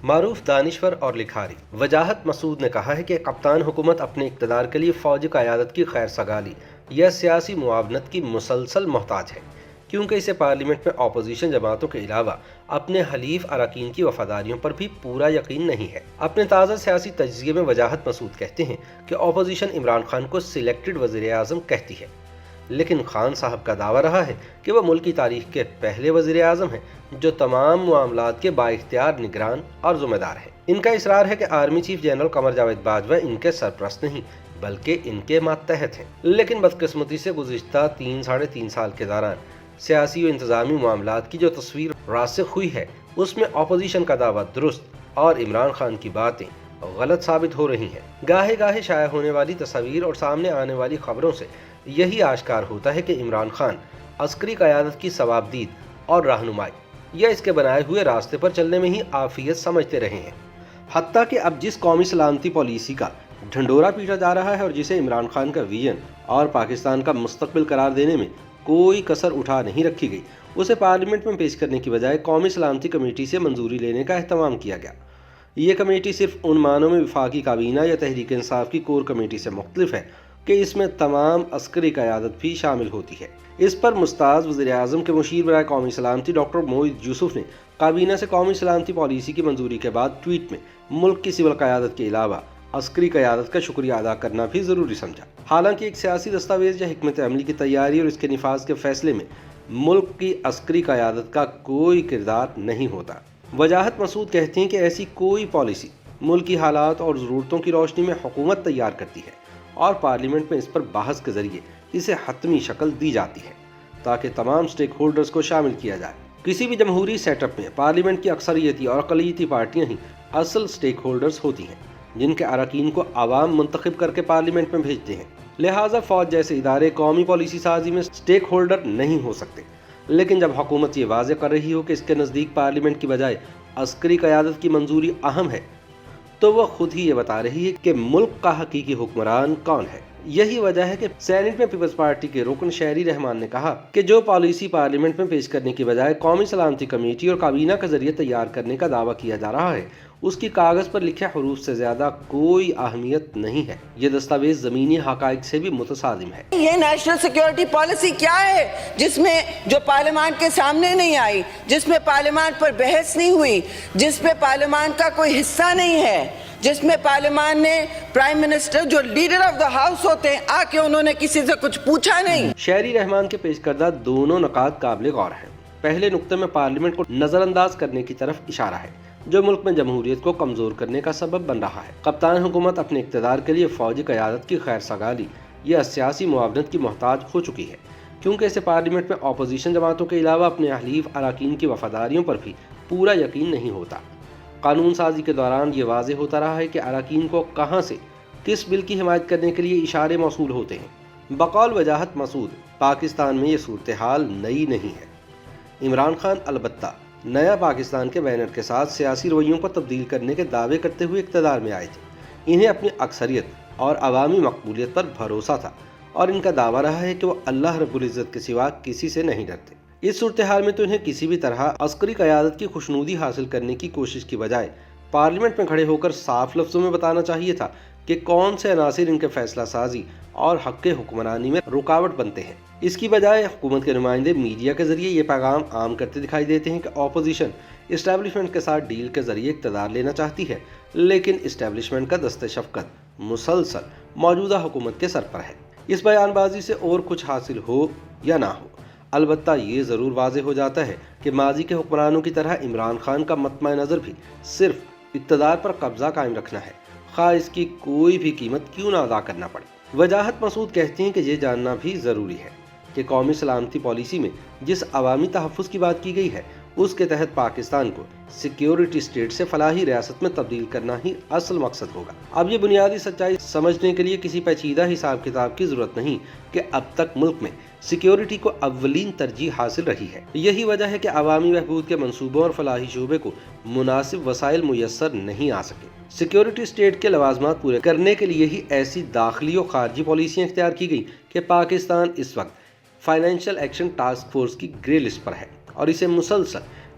معروف دانشور اور لکھاری وجاہت مسعود نے کہا ہے کہ کپتان حکومت اپنے اقتدار کے لیے فوجی قیادت کی خیر سگالی یا سیاسی معاونت کی مسلسل محتاج ہے، کیونکہ اسے پارلیمنٹ میں اپوزیشن جماعتوں کے علاوہ اپنے حلیف اراکین کی وفاداریوں پر بھی پورا یقین نہیں ہے۔ اپنے تازہ سیاسی تجزیے میں وجاہت مسعود کہتے ہیں کہ اپوزیشن عمران خان کو سلیکٹڈ وزیر اعظم کہتی ہے، لیکن خان صاحب کا دعویٰ رہا ہے کہ وہ ملک کی تاریخ کے پہلے وزیر اعظم ہیں جو تمام معاملات کے بااختیار نگران اور ذمہ دار ہیں۔ ان کا اصرار ہے کہ army chief general Qamar Javed Bajwa ان کے سرپرست نہیں بلکہ ان کے ماتحت ہیں، لیکن بدقسمتی سے گزشتہ ساڑھے تین سال کے دوران سیاسی و انتظامی معاملات کی جو تصویر راسخ ہوئی ہے اس میں اپوزیشن کا دعویٰ درست اور عمران خان کی باتیں غلط ثابت ہو رہی ہیں۔ گاہے گاہے شائع ہونے والی تصاویر اور سامنے آنے والی خبروں سے یہی آشکار ہوتا ہے کہ عمران خان عسکری قیادت کی ثوابدید اور رہنمائی یا اس کے بنائے ہوئے راستے پر چلنے میں ہی عافیت سمجھتے رہے ہیں، حتیٰ کہ اب جس قومی سلامتی پالیسی کا ڈھنڈورا پیٹا جا رہا ہے اور جسے عمران خان کا ویژن اور پاکستان کا مستقبل قرار دینے میں کوئی کسر اٹھا نہیں رکھی گئی، اسے پارلیمنٹ میں پیش کرنے کی بجائے قومی سلامتی کمیٹی سے منظوری لینے کا اہتمام کیا گیا۔ یہ کمیٹی صرف ان معنوں میں وفاقی کابینہ یا تحریک انصاف کی کور کمیٹی سے مختلف ہے کہ اس میں تمام عسکری قیادت بھی شامل ہوتی ہے۔ اس پر مستعار وزیر اعظم کے مشیر برائے قومی سلامتی ڈاکٹر موعد یوسف نے کابینہ سے قومی سلامتی پالیسی کی منظوری کے بعد ٹویٹ میں ملک کی سول قیادت کے علاوہ عسکری قیادت کا شکریہ ادا کرنا بھی ضروری سمجھا۔ حالانکہ ایک سیاسی دستاویز یا حکمت عملی کی تیاری اور اس کے نفاذ کے فیصلے میں ملک کی عسکری قیادت کا کوئی کردار نہیں ہوتا۔ وجاہت مسعود کہتے ہیں کہ ایسی کوئی پالیسی ملک کی حالات اور ضرورتوں کی روشنی میں حکومت تیار کرتی ہے اور پارلیمنٹ میں اس پر بحث کے ذریعے اسے حتمی شکل دی جاتی ہے تاکہ تمام سٹیک ہولڈرز کو شامل کیا جائے۔ کسی بھی جمہوری سیٹ اپ میں پارلیمنٹ کی اکثریتی اور اقلیتی پارٹیاں ہی اصل سٹیک ہولڈرز ہوتی ہیں جن کے اراکین کو عوام منتخب کر کے پارلیمنٹ میں بھیجتے ہیں، لہٰذا فوج جیسے ادارے قومی پالیسی سازی میں سٹیک ہولڈر نہیں ہو سکتے۔ لیکن جب حکومت یہ واضح کر رہی ہو کہ اس کے نزدیک پارلیمنٹ کی بجائے عسکری قیادت کی منظوری اہم ہے تو وہ خود ہی یہ بتا رہی ہے کہ ملک کا حقیقی حکمران کون ہے۔ یہی وجہ ہے کہ سینیٹ میں پیپلز پارٹی کے رکن شہری رحمان نے کہا کہ جو پالیسی پارلیمنٹ میں پیش کرنے کی بجائے قومی سلامتی کمیٹی اور کابینہ کے ذریعے تیار کرنے کا دعویٰ کیا جا رہا ہے اس کی کاغذ پر لکھے حروف سے زیادہ کوئی اہمیت نہیں ہے، یہ دستاویز زمینی حقائق سے بھی متصادم ہے۔ یہ نیشنل سیکیورٹی پالیسی کیا ہے جس میں جو پارلیمان کے سامنے نہیں آئی، جس میں پارلیمان پر بحث نہیں ہوئی، جس میں پارلیمان کا کوئی حصہ نہیں ہے، جس میں پارلیمان نے پرائم منسٹر جو لیڈر آف دا ہاؤس ہوتے ہیں آ کے انہوں نے کسی سے کچھ پوچھا نہیں۔ شہری رحمان کے پیش کردہ دونوں نکات قابل غور ہیں۔ پہلے نقطے میں پارلیمنٹ کو نظر انداز کرنے کی طرف اشارہ ہے جو ملک میں جمہوریت کو کمزور کرنے کا سبب بن رہا ہے۔ کپتان حکومت اپنے اقتدار کے لیے فوجی قیادت کی خیر سگالی یا سیاسی معاونت کی محتاج ہو چکی ہے، کیونکہ اسے پارلیمنٹ میں اپوزیشن جماعتوں کے علاوہ اپنے حلیف اراکین کی وفاداریوں پر بھی پورا یقین نہیں ہوتا۔ قانون سازی کے دوران یہ واضح ہوتا رہا ہے کہ اراکین کو کہاں سے کس بل کی حمایت کرنے کے لیے اشارے موصول ہوتے ہیں۔ بقول وجاہت مسعود پاکستان میں یہ صورتحال نئی نہیں ہے۔ عمران خان البتہ نیا پاکستان کے بینر کے ساتھ سیاسی رویوں کو تبدیل کرنے کے دعوے کرتے ہوئے اقتدار میں آئے تھے۔ انہیں اپنی اکثریت اور عوامی مقبولیت پر بھروسہ تھا اور ان کا دعویٰ رہا ہے کہ وہ اللہ رب العزت کے سوا کسی سے نہیں ڈرتے۔ اس صورتحال میں تو انہیں کسی بھی طرح عسکری قیادت کی خوشنودی حاصل کرنے کی کوشش کی بجائے پارلیمنٹ میں کھڑے ہو کر صاف لفظوں میں بتانا چاہیے تھا کہ کون سے عناصر ان کے فیصلہ سازی اور حق حکمرانی میں رکاوٹ بنتے ہیں۔ اس کی بجائے حکومت کے نمائندے میڈیا کے ذریعے یہ پیغام عام کرتے دکھائی دیتے ہیں کہ اپوزیشن اسٹیبلشمنٹ کے ساتھ ڈیل کے ذریعے اقتدار لینا چاہتی ہے، لیکن اسٹیبلشمنٹ کا دست شفقت مسلسل موجودہ حکومت کے سر پر ہے۔ اس بیان بازی سے اور کچھ حاصل ہو یا نہ ہو، البتہ یہ ضرور واضح ہو جاتا ہے کہ ماضی کے حکمرانوں کی طرح عمران خان کا مطمع نظر بھی صرف اقتدار پر قبضہ قائم رکھنا ہے، خواہ اس کی کوئی بھی قیمت کیوں نہ ادا کرنا پڑے۔ وجاہت مسعود کہتے ہیں کہ یہ جاننا بھی ضروری ہے کہ قومی سلامتی پالیسی میں جس عوامی تحفظ کی بات کی گئی ہے اس کے تحت پاکستان کو سیکیورٹی اسٹیٹ سے فلاحی ریاست میں تبدیل کرنا ہی اصل مقصد ہوگا۔ اب یہ بنیادی سچائی سمجھنے کے لیے کسی پیچیدہ حساب کتاب کی ضرورت نہیں کہ اب تک ملک میں سیکیورٹی کو اولین ترجیح حاصل رہی ہے۔ یہی وجہ ہے کہ عوامی بہبود کے منصوبوں اور فلاحی شعبے کو مناسب وسائل میسر نہیں آ سکے۔ سیکیورٹی اسٹیٹ کے لوازمات پورے کرنے کے لیے ہی ایسی داخلی و خارجی پالیسیاں اختیار کی گئی کہ پاکستان اس وقت فائنینشیل ایکشن ٹاسک فورس کی گرے لسٹ پر ہے اور اسے مسلسل